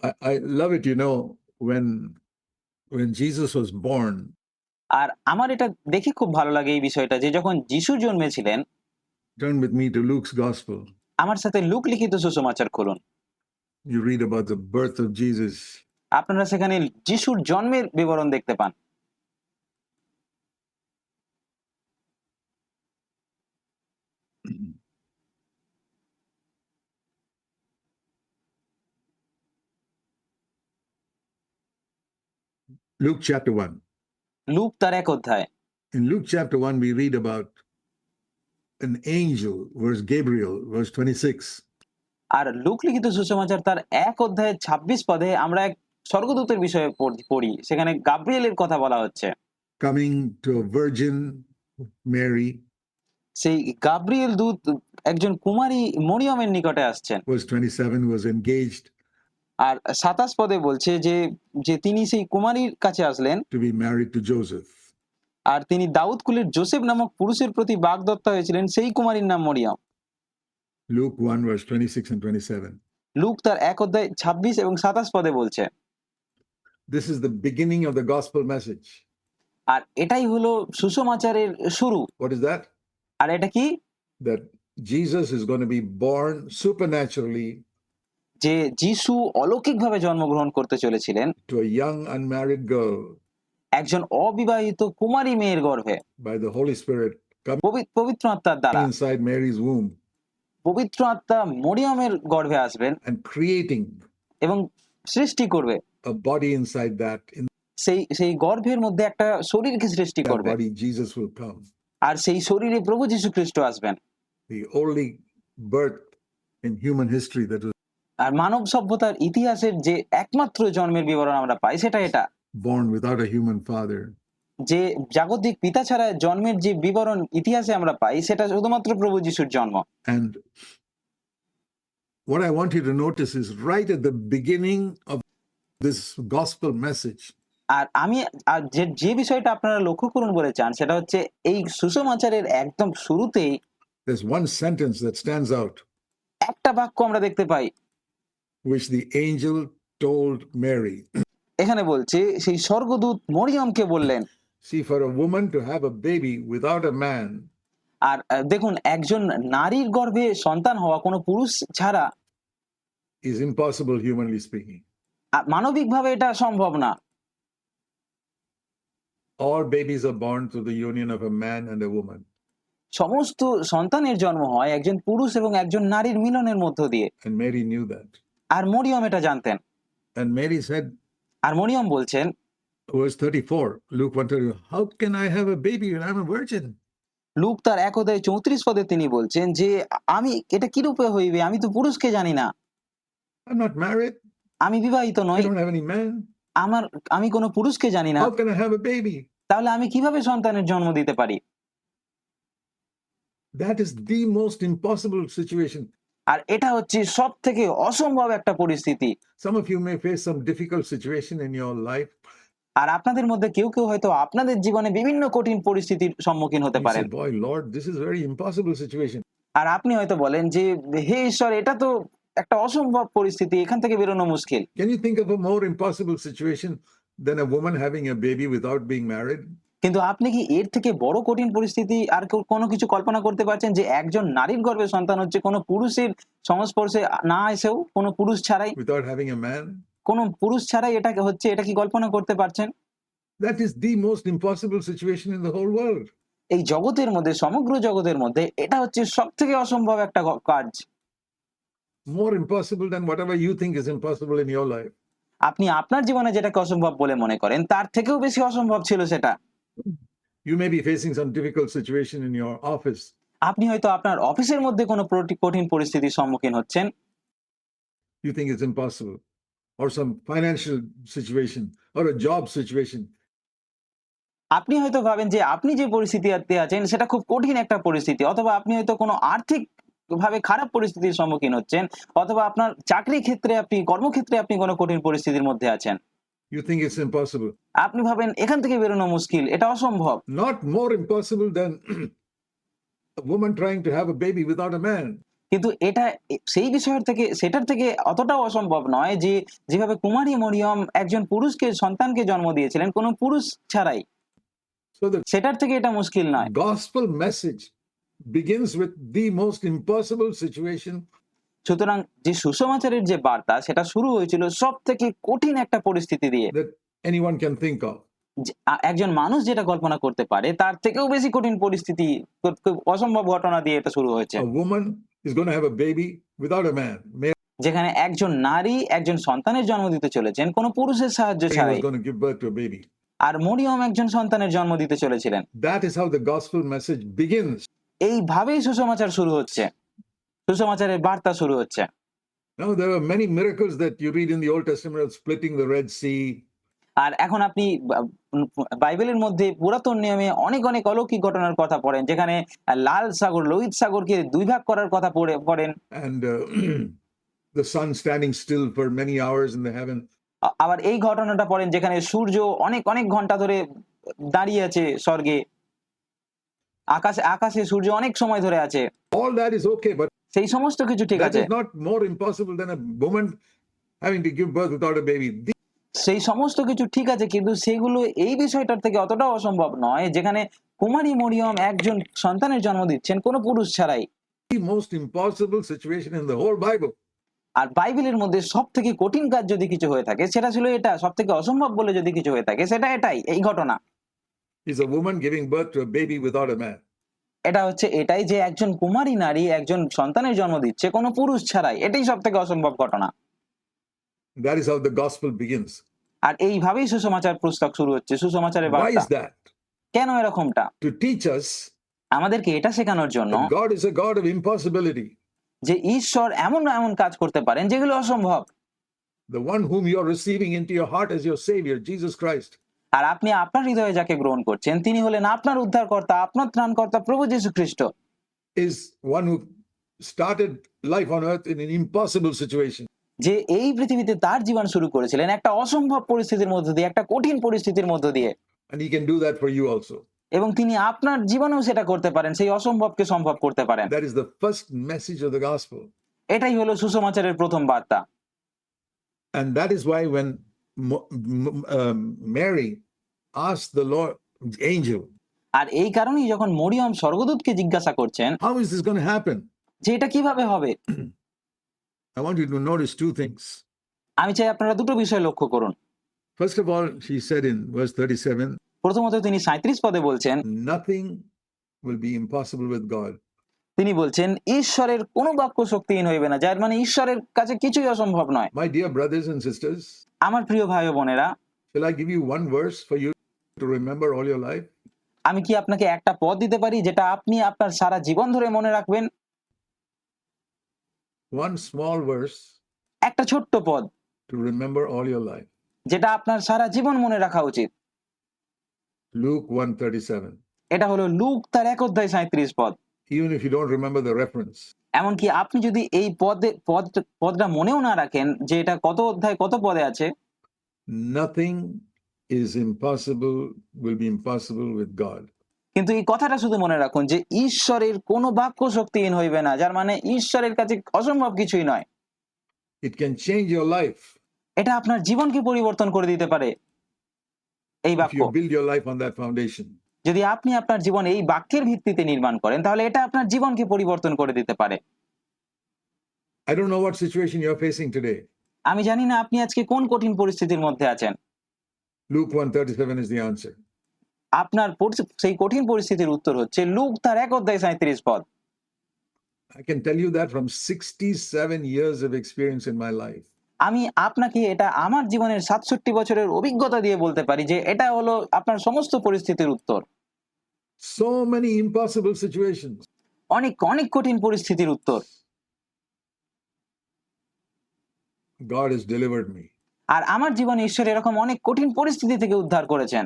I love it, when Jesus was born, আর আমার এটা দেখে খুব ভালো লাগে এই বিষয়টা যে যখন যিশু জন্মেছিলেন, turn with me to Luke's Gospel. আমার সাথে লুক লিখিত সুসমাচার খুলুন। You read about the birth of Jesus. আপনারা সেখানে যিশুর জন্মের বিবরণ দেখতে পান। Luke chapter 1. লুক তার 1 অধ্যায়। In Luke chapter 1, we read about an angel, verse Gabriel, verse 26. R look লিখিত সুসমাচার তার 1 অধ্যায়ের 26 পদে আমরা এক স্বর্গদূতের বিষয়ে পড়ি। সেখানে গাব্রিয়েলের কথা বলা হচ্ছে। Coming to a virgin, Mary. সেই গাব্রিয়েল দূত একজন কুমারী মরিয়মের নিকটে আসছেন। Verse 27 was engaged. আর 27 পদে বলছে যে তিনি সেই কুমারীর কাছে আসলেন to be married to Joseph. আর তিনি দাউদ কুলের যোসেফ নামক পুরুষের প্রতি বাগদত্তা হয়েছিলেন, সেই কুমারীর নাম মরিয়ম। Luke 1 verse 26 and 27. লুক তার 1 অধ্যায় 26 এবং 27 পদে বলছে। This is the beginning of the gospel message. আর এটাই হলো সুসমাচারের শুরু। What is that? আর এটা কি? That Jesus is going to be born supernaturally যে যিশু অলৌকিকভাবে জন্মগ্রহণ করতে চলেছিলেন to a young unmarried girl একজন অবিবাহিত কুমারী মেয়ের গর্ভে by the Holy Spirit পবিত্র আত্মার দ্বারা। inside Mary's womb পবিত্র আত্মা মরিয়মের গর্ভে আসবেন and creating এবং সৃষ্টি করবে a body inside that. In সেই গর্ভের মধ্যে একটা শরীরকে সৃষ্টি that করবে। body Jesus will come. আর সেই শরীরে প্রভু যীশু খ্রিস্ট আসবেন। The only birth in human history that was আর মানব সভ্যতার ইতিহাসের যে একমাত্র জন্মের বিবরণ আমরা পাই সেটা এটা, born without a human father. যে জাগতিক পিতা ছাড়া জন্মের যে বিবরণ ইতিহাসে আমরা পাই সেটা শুধুমাত্র প্রভু যিশুর জন্ম। And what I want you to notice is right at the beginning of this gospel message, আর আমি যে বিষয়টা আপনারা লক্ষ্য করুন বলে চান সেটা হচ্ছে এই সুসমাচারের একদম শুরুতেই there's one sentence that stands out, একটা বাক্য আমরা দেখতে পাই, which the angel told Mary. এখানে বলছে সেই স্বর্গদূত মরিয়মকে বললেন। See, for a woman to have a baby without a man আর দেখুন, একজন নারীর গর্ভে সন্তান হওয়া কোনো পুরুষ ছাড়া is impossible, humanly speaking. মানবিকভাবে এটা সম্ভব না। All babies are born through the union of a man and a woman. সমস্ত সন্তানের জন্ম হয় একজন পুরুষ এবং একজন নারীর মিলনের মধ্য দিয়ে। And Mary knew that. আর মরিয়ম এটা জানতেন। And Mary said, আর মরিয়ম বলছেন, verse 34, Luke 1:34, how can I have a baby when I'm a virgin? Look তার 1 অধ্যায় 34 পদে তিনি বলছেন যে আমি এটা কি রূপে হইবে, আমি তো পুরুষকে জানি না, I'm not married. আমি বিবাহিত I নই, don't have any man. আমি কোনো পুরুষকে জানি না, How can I have a baby? তাহলে আমি কিভাবে সন্তানের জন্ম দিতে পারি? That is the most impossible situation. আর এটা হচ্ছে সবথেকে অসম্ভব একটা পরিস্থিতি। Some of you may face some difficult situation in your life. আর আপনাদের মধ্যে কেউ হয়তো আপনাদের জীবনে বিভিন্ন কঠিন পরিস্থিতির সম্মুখীন হতে You পারেন। say, boy, Lord, this is very impossible situation. আর আপনি হয়তো বলেন যে হে ঈশ্বর, এটা তো একটা অসম্ভব পরিস্থিতি, এখান থেকে বেরোনো মুশকিল। Can you think of a more impossible situation than a woman having a baby without being married? কিন্তু আপনি কি এর থেকে বড় কঠিন পরিস্থিতি আর কোনো কিছু কল্পনা করতে পারছেন যে একজন নারীর গর্ভে সন্তান হচ্ছে কোনো পুরুষের সংস্পর্শে না এসেও, কোনো পুরুষ ছাড়াই, Without having a man? কোনো পুরুষ ছাড়াই এটা হচ্ছে, এটা কি কল্পনা করতে পারছেন? That is the most impossible situation in the whole world. এই জগতের মধ্যে, সমগ্র জগতের মধ্যে এটা হচ্ছে সবথেকে অসম্ভব একটা কাজ। More impossible than whatever you think is impossible in your life. আপনি আপনার জীবনে যেটাকে অসম্ভব বলে মনে করেন তার থেকেও বেশি অসম্ভব ছিল সেটা। You may be facing some difficult situation in your office. আপনি হয়তো আপনার অফিসের মধ্যে কোনো কঠিন পরিস্থিতির সম্মুখীন হচ্ছেন। You think it's impossible. Or some financial situation or a job situation. আপনি হয়তো ভাবেন যে আপনি যে পরিস্থিতিতে আছেন সেটা খুব কঠিন একটা পরিস্থিতি, অথবা আপনি হয়তো কোনো আর্থিক ভাবে খারাপ পরিস্থিতির সম্মুখীন হচ্ছেন, অথবা আপনার চাকরি ক্ষেত্রে, কর্মক্ষেত্রে আপনি কোনো কঠিন পরিস্থিতির মধ্যে আছেন। You think it's impossible. আপনি ভাবেন এখান থেকে বেরোনো মুশকিল, এটা অসম্ভব। Not more impossible than a woman trying to have a baby without a man. কিন্তু এটা সেই বিষয়ের থেকে সেটার থেকে অতটাও অসম্ভব নয় যে যেভাবে কুমারী মরিয়ম একজন পুরুষকে সন্তানকে জন্ম দিয়েছিলেন কোনো পুরুষ ছাড়াই, So the সেটার থেকে এটা মুশকিল নয়। gospel message begins with the most impossible situation সুতরাং যে সুসমাচারের যে বার্তা সেটা শুরু হয়েছিল সব থেকে কঠিন একটা পরিস্থিতি দিয়ে, that anyone can think of. একজন মানুষ যেটা কল্পনা করতে পারে তার থেকেও বেশি কঠিন পরিস্থিতি, খুব অসম্ভব ঘটনা দিয়ে এটা শুরু হয়েছে। A woman is going to have a baby without a man. Mary যেখানে একজন নারী একজন সন্তানের জন্ম দিতে চলেছেন কোনো পুরুষের সাহায্য ছাড়াই, was going to give birth to a baby. আর মরিয়ম একজন সন্তানের জন্ম দিতে চলেছিলেন। That is how the gospel message begins. এইভাবেই সুসমাচার শুরু হচ্ছে, সুসমাচারের বার্তা শুরু হচ্ছে। Now, there are many miracles that you read in the Old Testament of splitting the Red Sea, আর এখন আপনি বাইবেলের মধ্যে পুরাতন নিয়মে অনেক অনেক অলৌকিক ঘটনার কথা পড়েন, যেখানে লাল সাগর লোহিত সাগরকে দুই ভাগ করার কথা পড়েন, and the sun standing still for many hours in the heaven. আবার এই ঘটনাটা পড়েন যেখানে সূর্য অনেক অনেক ঘন্টা ধরে দাঁড়িয়ে আছে স্বর্গে, আকাশে আকাশে সূর্য অনেক সময় ধরে আছে। All that is okay, but সেই সমস্ত কিছু ঠিক that আছে, is not more impossible than a woman having to give birth without a baby. সেই সমস্ত কিছু ঠিক আছে, কিন্তু সেগুলো এই বিষয়টার থেকে অতটাও অসম্ভব নয় যেখানে কুমারী মরিয়ম একজন সন্তানের জন্ম দিচ্ছেন কোনো পুরুষ ছাড়াই। The most impossible situation in the whole Bible আর বাইবেলের মধ্যে সব থেকে কঠিন কাজ যদি কিছু হয়ে থাকে সেটা ছিল এটা, সব থেকে অসম্ভব বলে যদি কিছু হয়ে থাকে সেটা এটাই, এই ঘটনা। is a woman giving birth to a baby without a man. এটা হচ্ছে এটাই যে একজন কুমারী নারী একজন সন্তানের জন্ম দিচ্ছে কোনো পুরুষ ছাড়াই, এটাই সব থেকে অসম্ভব ঘটনা। That is how the gospel begins. আর এইভাবেই সুসমাচার পুস্তক শুরু হচ্ছে, সুসমাচারের Why বার্তা। is that? কেন এরকমটা? To teach us আমাদেরকে এটা শেখানোর জন্য that God is a God of impossibility. যে ঈশ্বর এমন এমন কাজ করতে পারেন যেগুলো অসম্ভব। The one whom you are receiving into your heart as your Savior, Jesus Christ, আর আপনি আপনার হৃদয়ে যাকে গ্রহণ করছেন তিনি হলেন আপনার উদ্ধারকর্তা, আপনার ত্রাণকর্তা প্রভু যীশু খ্রিস্ট। is one who started life on earth in an impossible situation. যে এই পৃথিবীতে তার জীবন শুরু করেছিলেন একটা অসম্ভব পরিস্থিতির মধ্য দিয়ে, একটা কঠিন পরিস্থিতির মধ্য দিয়ে, And He can do that for you also. এবং তিনি আপনার জীবনেও সেটা করতে পারেন, সেই অসম্ভবকে সম্ভব করতে পারেন। That is the first message of the gospel. এটাই হলো সুসমাচারের প্রথম বার্তা। And that is why when Mary asked the Lord, the angel, আর এই কারণেই যখন মরিয়ম স্বর্গদূতকে জিজ্ঞাসা করছেন how is this going to happen? যে এটা কিভাবে হবে, I want you to notice two things. আমি চাই আপনারা দুটো বিষয় লক্ষ্য করুন। First of all, she said in verse 37, প্রথমত তিনি 37 পদে বলছেন, nothing will be impossible with God. তিনি বলছেন ঈশ্বরের কোনো বাক্য শক্তিহীন হইবে না, যার মানে ঈশ্বরের কাছে কিছুই অসম্ভব নয়। My dear brothers and sisters, আমার প্রিয় ভাই ও বোনেরা, shall I give you one verse for you to remember all your life? আমি কি আপনাকে একটা পদ দিতে পারি যেটা আপনি আপনার সারা জীবন ধরে মনে রাখবেন? One small verse একটা ছোট্ট পদ to remember all your life. যেটা আপনার সারা জীবন মনে রাখা উচিত। Luke 1:37. এটা হলো লুক তার 1 অধ্যায় 37 পদ। Even if you don't remember the reference, এমনকি আপনি যদি এই পদটা মনেও না রাখেন যে এটা কত অধ্যায় কত পদে আছে, nothing is impossible, will be impossible with God. কিন্তু এই কথাটা শুধু মনে রাখুন যে ঈশ্বরের কোনো বাক্য শক্তিহীন হইবে না, যার মানে ঈশ্বরের কাছে অসম্ভব কিছুই নয়। It can change your life এটা আপনার জীবনকে পরিবর্তন করে দিতে পারে এই if বাক্য। you build your life on that foundation. যদি আপনি আপনার জীবন এই বাক্যের ভিত্তিতে নির্মাণ করেন তাহলে এটা আপনার জীবনকে পরিবর্তন করে দিতে পারে। I don't know what situation you're facing today. আমি জানি না আপনি আজকে কোন কঠিন পরিস্থিতির মধ্যে আছেন। Luke 1:37 is the answer. আপনার সেই কঠিন পরিস্থিতির উত্তর হচ্ছে লুক তার 1 অধ্যায় 37 পদ। I can tell you that from 67 years of experience in my life. আমি আপনাকে এটা আমার জীবনের 67 বছরের অভিজ্ঞতা দিয়ে বলতে পারি যে এটা হলো আপনার সমস্ত পরিস্থিতির উত্তর। So many impossible situations. অনেক অনেক কঠিন পরিস্থিতির উত্তর। God has delivered me. আর আমার জীবনে ঈশ্বর এরকম অনেক কঠিন পরিস্থিতি থেকে উদ্ধার করেছেন।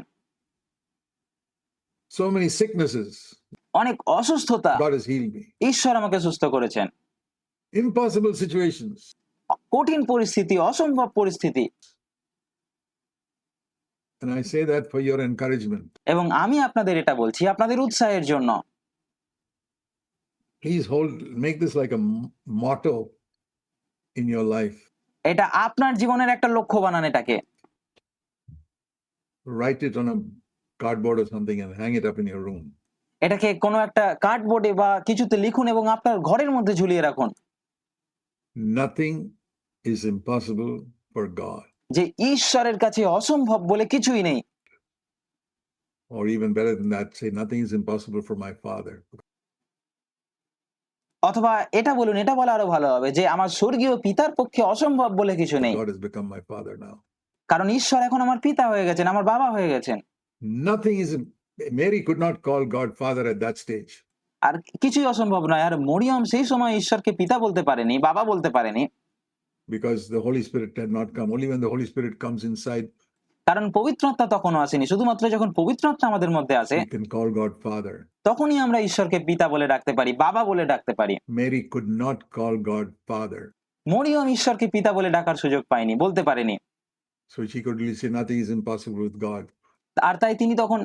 So many sicknesses. অনেক অসুস্থতা God has healed me. ঈশ্বর আমাকে সুস্থ করেছেন। Impossible situations. কঠিন পরিস্থিতি, অসম্ভব পরিস্থিতি। And I say that for your encouragement. এবং আমি আপনাদের এটা বলছি আপনাদের উৎসাহের জন্য। Please make this like a motto in your life. এটা আপনার জীবনের একটা লক্ষ্য বানান এটাকে। Write it on a cardboard or something and hang it up in your room. এটাকে কোনো একটা কার্ডবোর্ডে বা কিছুতে লিখুন এবং আপনার ঘরের মধ্যে ঝুলিয়ে রাখুন। Nothing is impossible for God. যে ঈশ্বরের কাছে অসম্ভব বলে কিছুই নেই। Or even better than that, say nothing is impossible for my Father. অথবা এটা বলুন, এটা বলা আরো ভালো হবে যে আমার স্বর্গীয় পিতার পক্ষে অসম্ভব বলে কিছু নেই। God has become my Father now. কারণ ঈশ্বর এখন আমার পিতা হয়ে গেছেন, আমার বাবা হয়ে গেছেন। Nothing is. Mary could not call God Father at that stage. আর কিছুই অসম্ভব নয়। আর মরিয়ম সেই সময় ঈশ্বরকে পিতা বলতে পারেনি, বাবা বলতে পারেনি, Because the Holy Spirit had not come. Only when the Holy Spirit comes inside, কারণ পবিত্র আত্মা তখনও আসেনি। শুধুমাত্র যখন পবিত্র আত্মা আমাদের মধ্যে আসে we can call God Father. তখনই আমরা ঈশ্বরকে পিতা বলে ডাকতে পারি, বাবা বলে ডাকতে পারি। Mary could not call God Father. Mariam ঈশ্বরকে পিতা বলে ডাকার সুযোগ পায়নি, বলতে পারেনি। So she could really say nothing is impossible with God. আর তাই তিনি তখন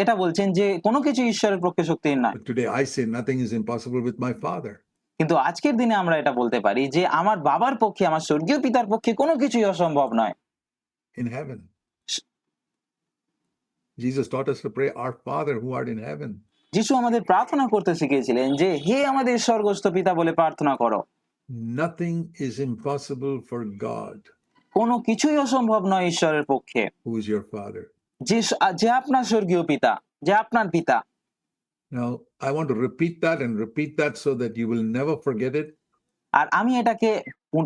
এটা বলছেন যে কোনো কিছু ঈশ্বরের পক্ষে শক্তিহীন নয়। But today I say nothing is impossible with my Father. কিন্তু আজকের দিনে আমরা এটা বলতে পারি যে আমার বাবার পক্ষে, আমার স্বর্গীয় পিতার পক্ষে কোনো কিছুই অসম্ভব নয়। In heaven. Jesus taught us to pray, Our Father who art in heaven. যিশু আমাদের প্রার্থনা করতে শিখিয়েছিলেন যে হে আমাদের স্বর্গস্থ পিতা বলে প্রার্থনা করো। Nothing is impossible for God, কোনো কিছুই অসম্ভব নয় ঈশ্বরের পক্ষে। who is your Father. যে আপনার স্বর্গীয় পিতা, যে আপনার পিতা। Now, I want to repeat that so that you will never forget it. আর আমি এটাকে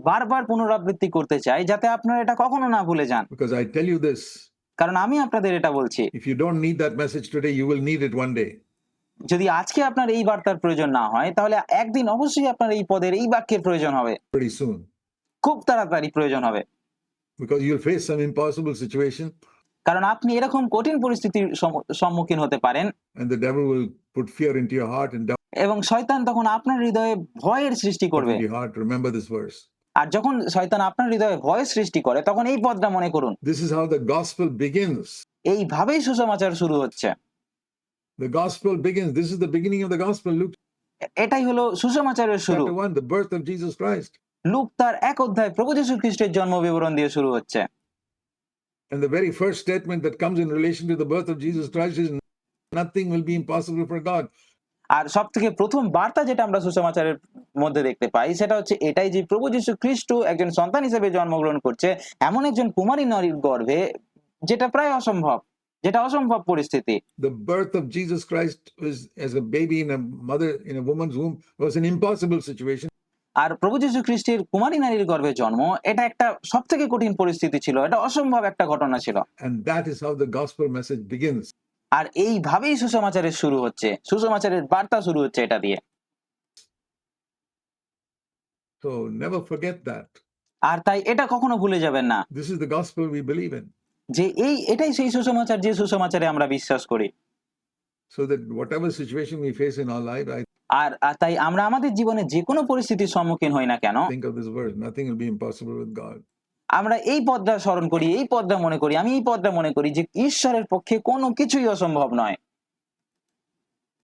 বারবার পুনরাবৃত্তি করতে চাই যাতে আপনারা এটা কখনো না ভুলে যান। Because I tell you this, কারণ আমি আপনাদের এটা বলছি, if you don't need that message today, you will need it one day. যদি আজকে আপনার এই বার্তার প্রয়োজন না হয় তাহলে একদিন অবশ্যই আপনার এই পদের এই বাক্যের প্রয়োজন হবে, Pretty soon. খুব তাড়াতাড়ি প্রয়োজন হবে। Because you'll face some impossible situation কারণ আপনি এরকম কঠিন পরিস্থিতির সম্মুখীন হতে পারেন and the devil will put fear into your heart and doubt এবং শয়তান তখন আপনার হৃদয়ে ভয়ের সৃষ্টি করবে। into your heart. Remember this verse. আর যখন শয়তান আপনার হৃদয়ে ভয় সৃষ্টি করে তখন এই পদটা মনে করুন। This is how the gospel begins. এইভাবেই সুসমাচার শুরু হচ্ছে। The gospel begins. This is the beginning of the gospel. Luke এটাই হলো সুসমাচারের শুরু। chapter 1, the birth of Jesus Christ. লূক তার 1 অধ্যায় প্রভু যীশু খ্রিস্টের জন্ম বিবরণ দিয়ে শুরু হচ্ছে। And the very first statement that comes in relation to the birth of Jesus Christ is nothing will be impossible for God. আর সবথেকে প্রথম বার্তা যেটা আমরা সুসমাচারের মধ্যে দেখতে পাই সেটা হচ্ছে এটাই যে প্রভু যীশু খ্রিস্ট একজন সন্তান হিসেবে জন্মগ্রহণ করছে এমন একজন কুমারী নারীর গর্ভে, যেটা প্রায় অসম্ভব, যেটা অসম্ভব পরিস্থিতি। The birth of Jesus Christ was as a baby in a woman's womb was an impossible situation. আর প্রভু যীশু খ্রিস্টের কুমারী নারীর গর্ভে জন্ম এটা একটা সবথেকে কঠিন পরিস্থিতি ছিল, এটা অসম্ভব একটা ঘটনা ছিল। And that is how the gospel message begins. আর এইভাবেই সুসমাচারের শুরু হচ্ছে, সুসমাচারের বার্তা শুরু হচ্ছে এটা দিয়ে। So never forget that. আর তাই এটা কখনো ভুলে যাবেন না This is the gospel we believe in. যে এটাই সেই সুসমাচার যে সুসমাচারে আমরা বিশ্বাস করি। So that whatever situation we face in our life, I আর তাই আমরা আমাদের জীবনে যে কোনো পরিস্থিতির সম্মুখীন হই না কেন, think of this verse, nothing will be impossible with God. আমরা এই পদটা স্মরণ করি, এই পদটা মনে করি, আমি এই পদটা মনে করি যে ঈশ্বরের পক্ষে কোনো কিছুই অসম্ভব নয়।